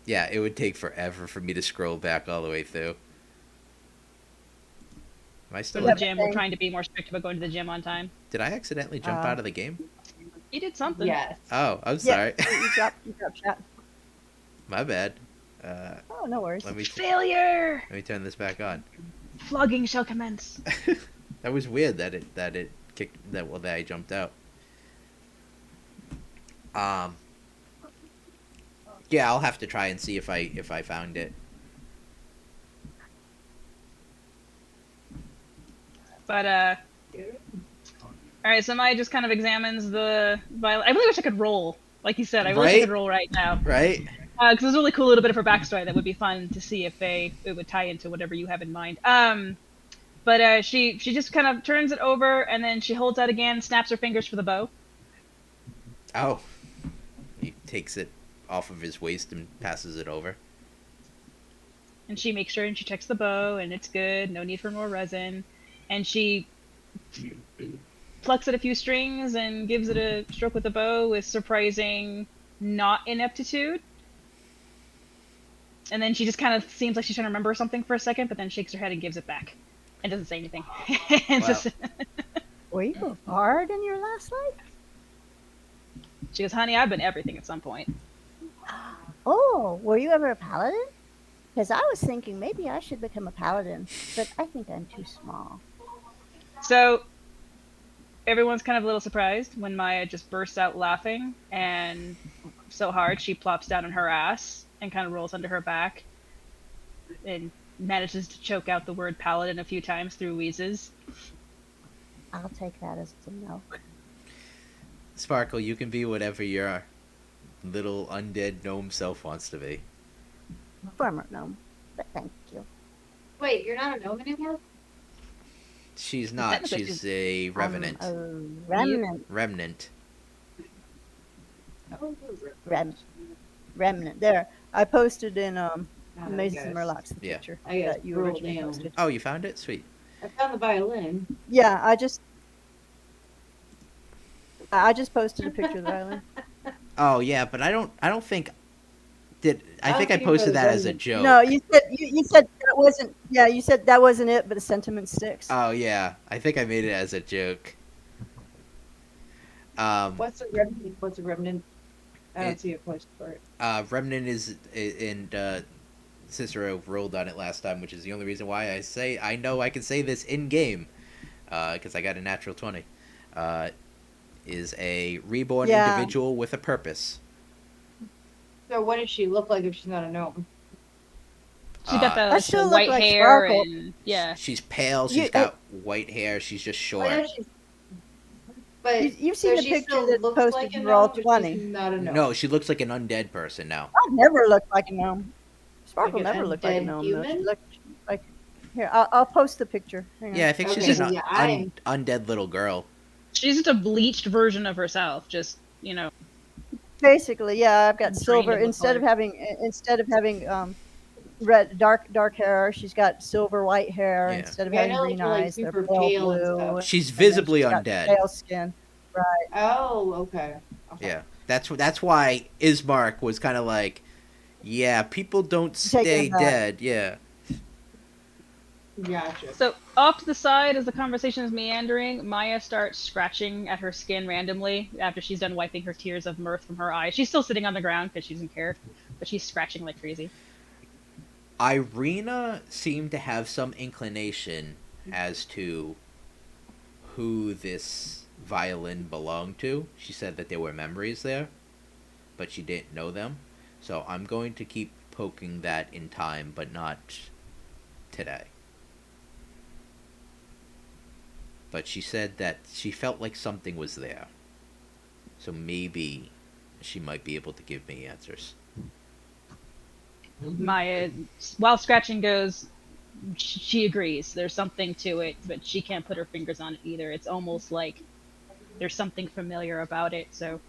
Yeah, it would take forever for me to scroll back all the way through. Am I So still the in? gym, we're trying to be more strict about going to the gym on time. Did I accidentally jump out of the game? You did something. Yes. Oh, I'm Yeah, sorry. you dropped chat. My bad. Uh, Oh, no worries. let me Failure! let me turn this back on. Flogging shall commence. That was weird that it kicked that I jumped out. Um. Yeah, I'll have to try and see if I found it. But, Alright, so Maya just kind of examines the violin. I really wish I could roll. Like you said, I wish I could roll right now. Right? Because there's a really cool little bit of her backstory that would be fun to see if it would tie into whatever you have in mind. But she just kind of turns it over, and then she holds out again, snaps her fingers for the bow. Oh. He takes it off of his waist and passes it over. And she makes sure and she checks the bow, and it's good, no need for more resin. And she plucks at a few strings and gives it a stroke with the bow with surprising not ineptitude. And then she just kind of seems like she's trying to remember something for a second, but then shakes her head and gives it back. And doesn't say anything. Wow. Were you a bard in your last life? She goes, honey, I've been everything at some point. Oh, were you ever a paladin? Because I was thinking maybe I should become a paladin, but I think I'm too small. So everyone's kind of a little surprised when Maya just bursts out laughing, and so hard she plops down on her ass and kind of rolls under her back and manages to choke out the word paladin a few times through wheezes. I'll take that as a no. Sparkle, you can be whatever your little undead gnome self wants to be. Former gnome, but thank you. Wait, you're not a gnome anymore? She's not. Technically, She's a revenant. A remnant. Remnant. Oh, Remnant. There. I posted in I Masons guess. and Murlocs the Yeah. picture I guess that you roll originally down. posted. Oh, you found it? Sweet. I found the violin. Yeah, I just posted a picture of the violin. Oh yeah, but I don't think did I I think don't I think it posted was that as a remnant. joke. No, you said that wasn't. Yeah, you said that wasn't it, but the sentiment sticks. Oh yeah, I think I made it as a joke. What's a remnant? What's a remnant? I don't see a place for it. Remnant is and Cicero rolled on it last time, which is the only reason why I know I can say this in game, because I got a natural 20. Is a reborn Yeah. individual with a purpose. So what does she look like if she's not a gnome? She got I the still look white like hair Sparkle. and yeah. She's pale. You- She's got white hair. She's just Oh, yeah, short. she's... But You've so seen the she picture still that's looks posted like a in Roll gnome, but 20. she's not a gnome. No, she looks like an undead person now. I've never looked like a gnome. Sparkle Like an never looked like a undead gnome. Though. She human? looked like. Here, I'll post the picture. Hang on. Yeah, I think she's Okay, an yeah, undead little girl. She's just a bleached version of herself, just, Basically, yeah, I've got Drained silver of the instead of having red dark hair. She's got silver white hair Yeah. instead of Yeah, I having know, green they're, like, eyes. They're super pale pale and blue. stuff. She's and then visibly she's got undead. Pale skin. Right. Oh, okay. Yeah, that's why Ismark was kind of like, yeah, people don't Taken stay aback. dead. Yeah. Gotcha. So off to the side, as the conversation is meandering, Maya starts scratching at her skin randomly after she's done wiping her tears of mirth from her eyes. She's still sitting on the ground because she doesn't care, but she's scratching like crazy. Irina seemed to have some inclination as to who this violin belonged to. She said that there were memories there, but she didn't know them. So I'm going to keep poking that in time, but not today. But she said that she felt like something was there. So maybe she might be able to give me answers. Maya, while scratching, goes, she agrees. There's something to it, but she can't put her fingers on it either. It's almost like there's something familiar about it. So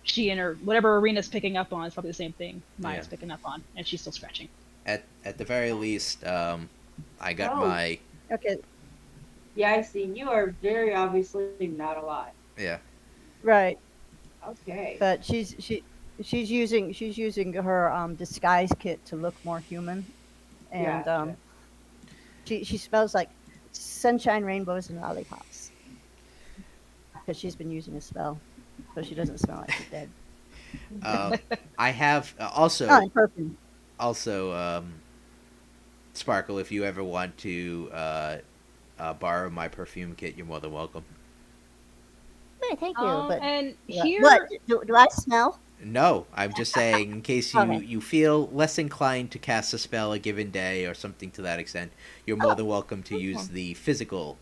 she and her, whatever Arena's picking up on is probably the same thing Maya's Yeah. picking up on, and she's still scratching. At the very least, I got Oh. my Okay. Yeah, I see. You are very obviously not alive. yeah. Right. Okay. But she's using her disguise kit to look more human, and Gotcha. she smells like sunshine, rainbows, and lollipops because she's been using a spell, so she doesn't smell like she's dead. Uh, I have Oh, and perfume. also Sparkle. If you ever want to borrow my perfume kit, you're more than welcome. Hey, thank you. But And what here, do I smell? No, I'm just saying in case Okay. you feel less inclined to cast a spell a given day or something to that extent, you're more Oh, than welcome to use okay. the physical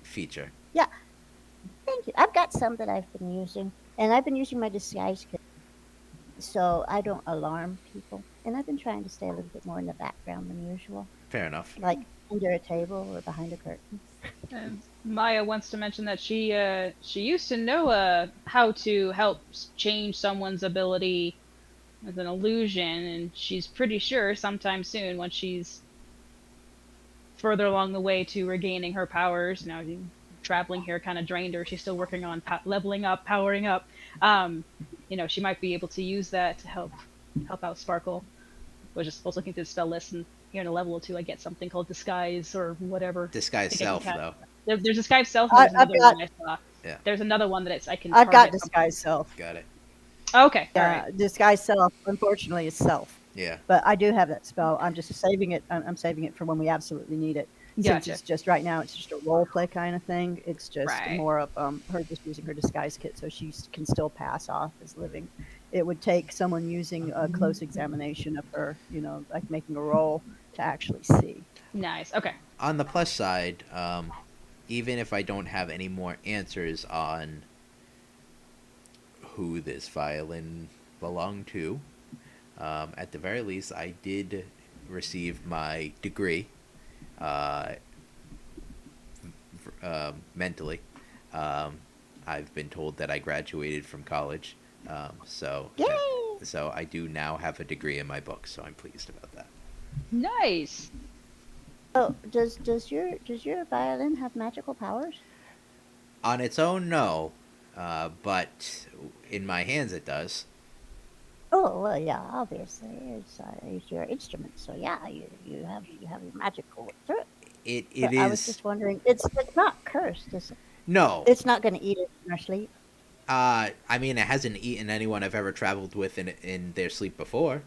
feature. Yeah, thank you. I've got some that I've been using, and I've been using my disguise kit so I don't alarm people. And I've been trying to stay a little bit more in the background than usual, Fair enough. like under a table or behind a curtain. Maya wants to mention that she used to know how to help change someone's ability as an illusion, and she's pretty sure sometime soon, once she's further along the way to regaining her powers. Now, traveling here kind of drained her. She's still working on leveling up, powering up. She might be able to use that to help out Sparkle. I was just looking through the spell list, and here in a level or two, I get something called Disguise or whatever. Disguise I think I can self, cast. though. There's Disguise Self, and I, there's I've another got one I saw. Yeah, There's another one that I can I've got target disguise self. got it. Okay, all right. Yeah, disguise self. Unfortunately, is self. Yeah. But I do have that spell. I'm just saving it. I'm saving it for when we absolutely need it. Since Gotcha. it's just right now, it's just a role play kind of thing. It's just Right. more of her just using her disguise kit so she can still pass off as living. It would take someone using a close examination of her, like making a roll to actually see. Nice. Okay. On the plus side, even if I don't have any more answers on who this violin belonged to, at the very least, I did receive my degree mentally. I've been told that I graduated from college, so Yay! so I do now have a degree in my book. So I'm pleased about that. Nice. Oh, does your violin have magical powers? On its own, no, but in my hands it does. Oh well, yeah, obviously it's your instrument, so yeah, you have your magical through it. It But I was is just wondering, it's not cursed, is it? no. It's not going to eat it in our sleep. I mean, it hasn't eaten anyone I've ever traveled with in their sleep before.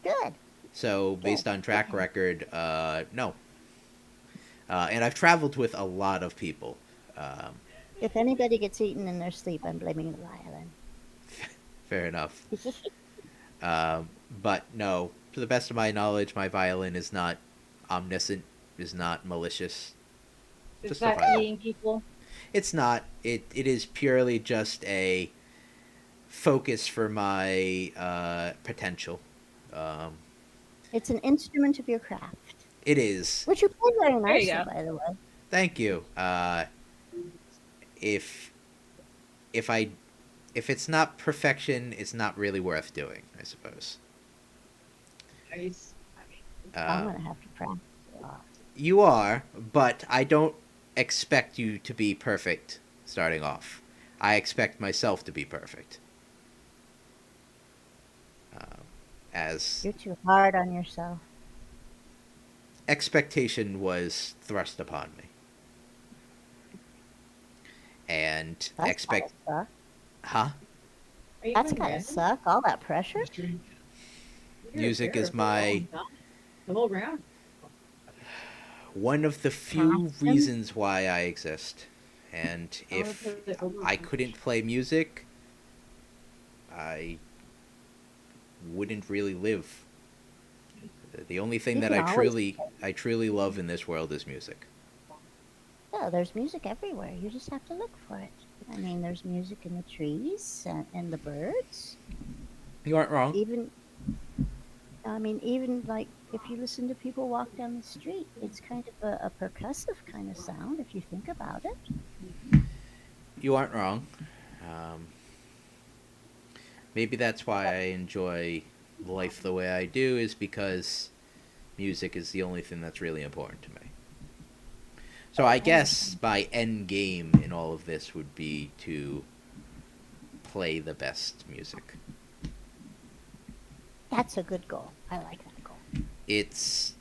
Good. So based Good. on track Okay. record, no. And I've traveled with a lot of people. If anybody gets eaten in their sleep, I'm blaming the violin. Fair enough. But no, to the best of my knowledge, my violin is not omniscient, is not malicious. It's Just a not violin. eating people. It's not. It is purely just a focus for my potential. Um, It's an instrument of your craft, it is. which you play very There you nicely, go. by the way. Thank you. If if I if it's not perfection, it's not really worth doing, I suppose. Nice. I'm Uh, going to have to practice a lot. you are, but I don't expect you to be perfect starting off. I expect myself to be perfect. As You're too hard on yourself. expectation was thrust upon me. And That's expect gotta suck. huh? Are you That's my gotta dad? suck. All that pressure. You're Music there is for a my long time. The whole round. one of the few Passion. reasons why I exist. And I wanna if put it over I my- couldn't play music, I wouldn't really live. The only thing You that can always I truly love in this world is music. Yeah, there's music everywhere. You just have to look for it. I mean, there's music in the trees and the birds. You aren't wrong. Even like if you listen to people walk down the street, it's kind of a percussive kind of sound if you think about it. You aren't wrong. Maybe that's why I enjoy life the way I do, is because music is the only thing that's really important to me. So I guess my end game in all of this would be to play the best music. That's a good goal. I like that goal. It's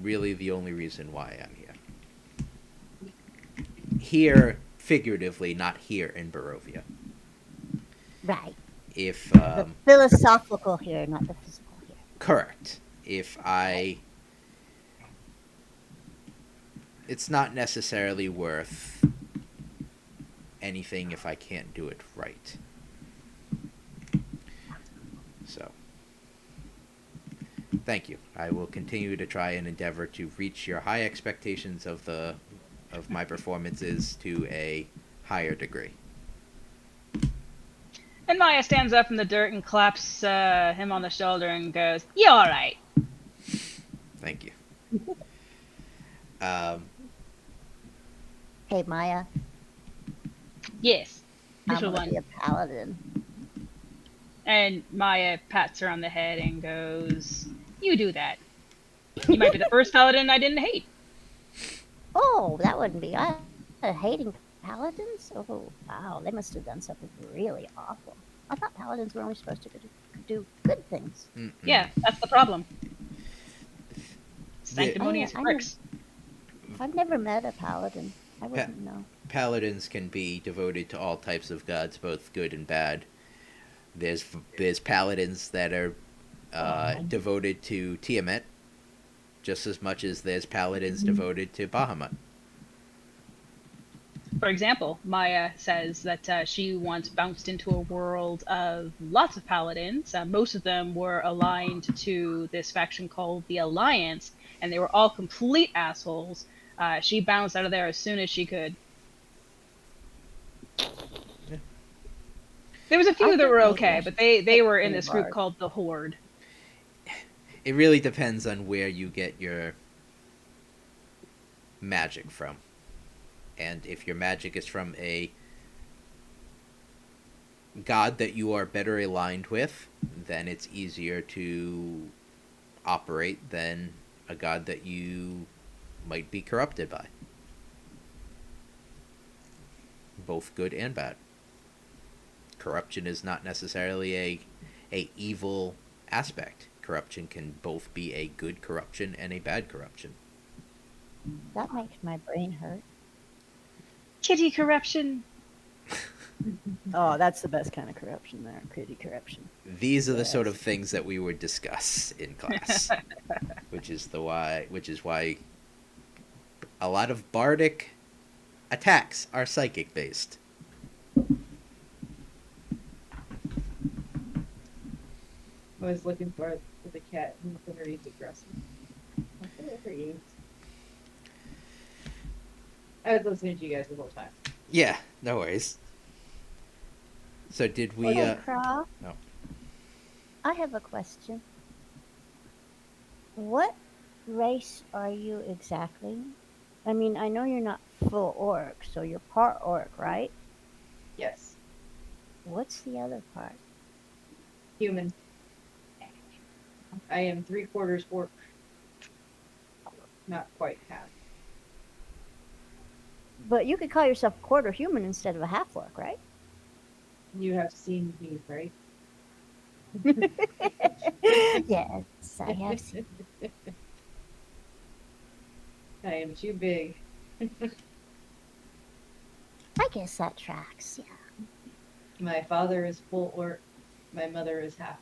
really the only reason why I'm here. Here, figuratively, not here in Barovia. Right. If The philosophical here, not the physical here. correct, it's not necessarily worth anything if I can't do it right. So, thank you. I will continue to try and endeavor to reach your high expectations of my performances to a higher degree. And Maya stands up from the dirt and claps him on the shoulder and goes, "You all right?" Thank you. Hey, Maya, Yes, I'm little gonna one. be a paladin. And Maya pats her on the head and goes, "You do that. You might be the first paladin I didn't hate." Oh, that wouldn't be. I hating paladins. Oh, wow, they must have done something really awful. I thought paladins were only supposed to do good things. Mm-mm. Yeah, that's the problem. Sanctimonious I pricks. I've never met a paladin. I wouldn't know. Paladins can be devoted to all types of gods, both good and bad. There's paladins that are devoted to Tiamat, just as much as there's paladins devoted to Bahamut. For example, Maya says that she once bounced into a world of lots of paladins. Most of them were aligned to this faction called the Alliance, and they were all complete assholes. She bounced out of there as soon as she could. Yeah. There was a few I that were think maybe okay, I but should they were in pretty this group hard. called the Horde. It really depends on where you get your magic from. And if your magic is from a god that you are better aligned with, then it's easier to operate than a god that you might be corrupted by. Both good and bad. Corruption is not necessarily a evil aspect. Corruption can both be a good corruption and a bad corruption. That makes my brain hurt. Kitty corruption. Oh, that's the best kind of corruption there. Pretty corruption. These are the sort of Yes. things that we would discuss in class, which is why a lot of bardic attacks are psychic based. I was looking for the cat and underneath the dresser. Whatever he eats. I was listening to you guys the whole time. Yeah, no worries. So did we? Hey, Croft. No. I have a question. What race are you exactly? I mean, I know you're not full orc, so you're part orc, right? Yes. What's the other part? Human. I am 3/4 orc. Not quite half. But you could call yourself a quarter human instead of a half orc, right? You have seen me, right? Yes, I have seen. I am too big. I guess that tracks, yeah. My father is full orc. My mother is half.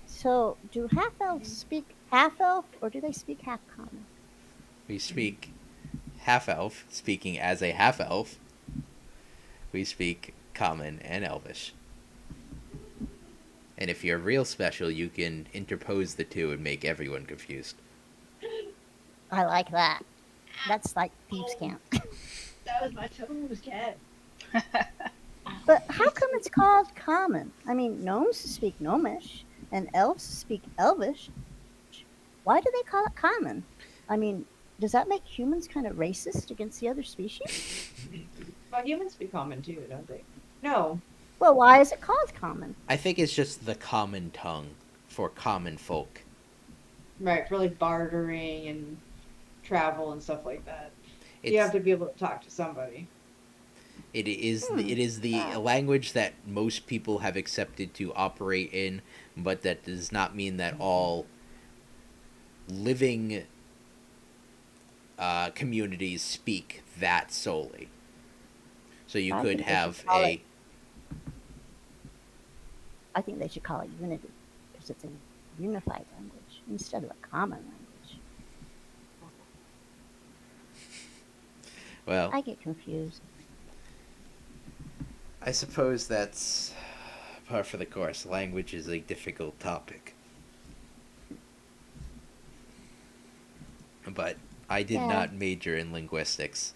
So, do half elves speak half elf, or do they speak half common? We speak half elf, speaking as a half elf. We speak common and elvish. And if you're real special, you can interpose the two and make everyone confused. I like that. That's like thieves' camp. That was my toes, cat. But how come it's called common? I mean, gnomes speak gnomish, and elves speak elvish. Why do they call it common? I mean, does that make humans kind of racist against the other species? Well, humans speak common too, don't they? No. Well, why is it called common? I think it's just the common tongue for common folk. Right, for like bartering and travel and stuff like that. You have It's to be able to talk to somebody. it is the language that most people have accepted to operate in, but that does not mean that all living communities speak that solely. So you I could think they should have call a it- I think they should call it unity because it's a unified language instead of a common language. well. I get confused. I suppose that's par for the course. Language is a difficult topic. But I did Yeah. not major in linguistics.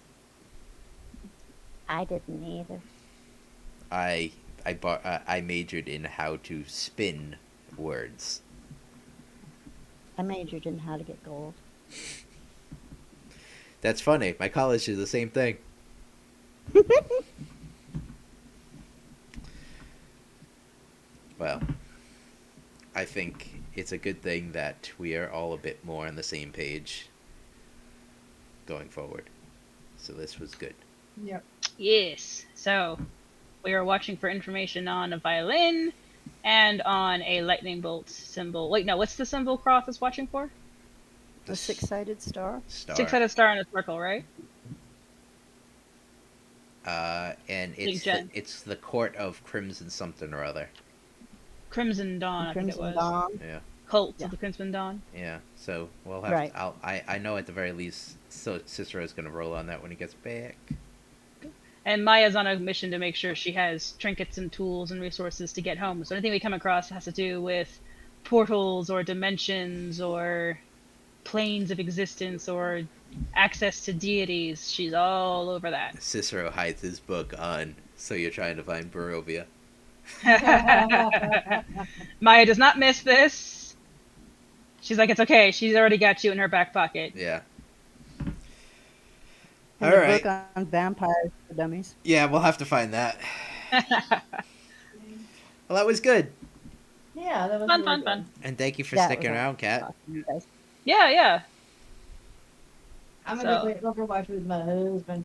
I didn't either. I majored in how to spin words. I majored in how to get gold. That's funny. My college did the same thing. Well, I think it's a good thing that we are all a bit more on the same page going forward. So this was good. Yep. Yes. So we are watching for information on a violin and on a lightning bolt symbol. Wait, no, what's the symbol Croth is watching for? A six-sided star. Star. Six-sided star in a circle, right? And Big Jen. it's the court of Crimson something or other. Crimson Dawn, I think it Crimson was. Dawn. Yeah. Cult Yeah. of the Crimson Dawn. Yeah, so we'll have Right. to, I know at the very least, so Cicero's going to roll on that when he gets back. And Maya's on a mission to make sure she has trinkets and tools and resources to get home. So anything we come across has to do with portals or dimensions or planes of existence or access to deities. She's all over that. Cicero hides his book on So You're Trying to Find Barovia. Maya does not miss this. She's like, it's okay. She's already got you in her back pocket. Yeah. And All the right. book on vampires for dummies. Yeah, we'll have to find that. Well, that was good. Yeah, that was Fun, really fun, good. fun. And thank you for That sticking was around, Kat. Awesome, you guys. Yeah, yeah. I'm gonna So- play Overwatch with my husband.